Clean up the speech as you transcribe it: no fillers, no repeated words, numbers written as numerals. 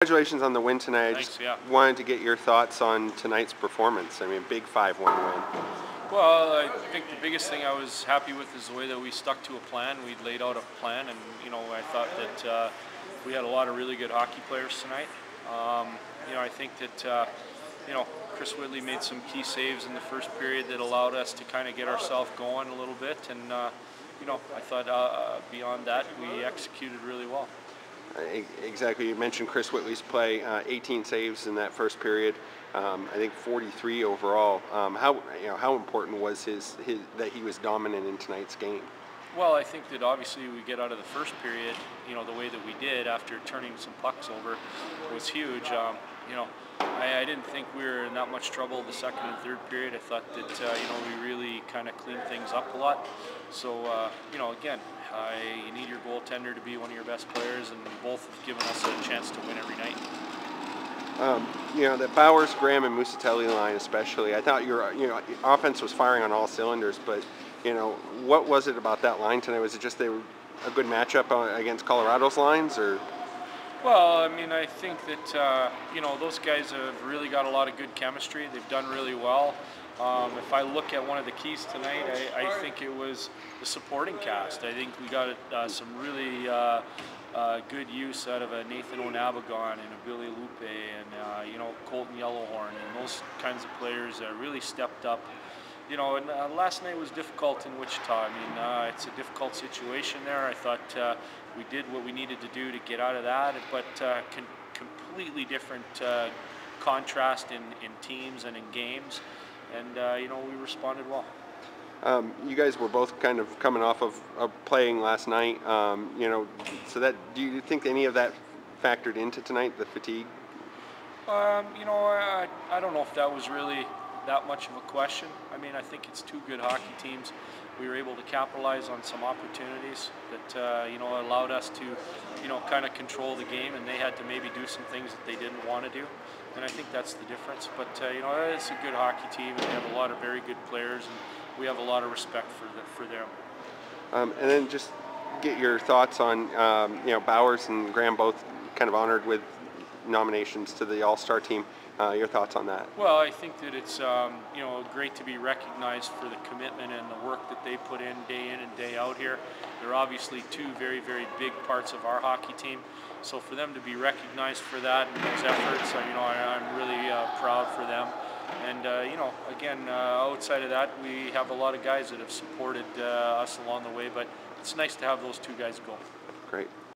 Congratulations on the win tonight. I Thanks, just yeah. wanted to get your thoughts on tonight's performance. I mean, big 5-1 win. Well, I think the biggest thing I was happy with is the way that we stuck to a plan. We laid out a plan, and I thought that we had a lot of really good hockey players tonight. I think that Chris Whitley made some key saves in the first period that allowed us to kind of get ourselves going a little bit, and I thought beyond that we executed really well. Exactly. You mentioned Chris Whitley's play, 18 saves in that first period. I think 43 overall. How important was his that he was dominant in tonight's game? Well, I think that obviously we get out of the first period, the way that we did after turning some pucks over was huge. I didn't think we were in that much trouble the second and third period. I thought that, we really kind of cleaned things up a lot. So, again, you need your goaltender to be one of your best players, and both have given us a chance to win every night. The Bowers, Graham, and Musatelli line especially. I thought your offense was firing on all cylinders, but what was it about that line tonight? Was it just they were a good matchup against Colorado's lines, or? Well, I mean, I think that those guys have really got a lot of good chemistry. They've done really well. If I look at one of the keys tonight, I think it was the supporting cast. I think we got some really good use out of a Nathan Onabagon and a Billy Lupe and Colton Yellowhorn, and those kinds of players really stepped up. And last night was difficult in Wichita. I mean, it's a difficult situation there. I thought we did what we needed to do to get out of that, but completely different contrast in teams and in games, and we responded well. You guys were both kind of coming off of playing last night, so that do you think any of that factored into tonight, the fatigue? I don't know if that was really that much of a question. I mean, I think it's two good hockey teams. We were able to capitalize on some opportunities that allowed us to kind of control the game, and they had to maybe do some things that they didn't want to do, and I think that's the difference. But it's a good hockey team, and they have a lot of very good players, and we have a lot of respect for them. And then just get your thoughts on Bowers and Graham both kind of honored with nominations to the All-Star team. Your thoughts on that? Well, I think that it's great to be recognized for the commitment and the work that they put in and day out here. They're obviously two very, very big parts of our hockey team. So for them to be recognized for that and those efforts, I'm really proud for them. And again, outside of that, we have a lot of guys that have supported us along the way. But it's nice to have those two guys go. Great.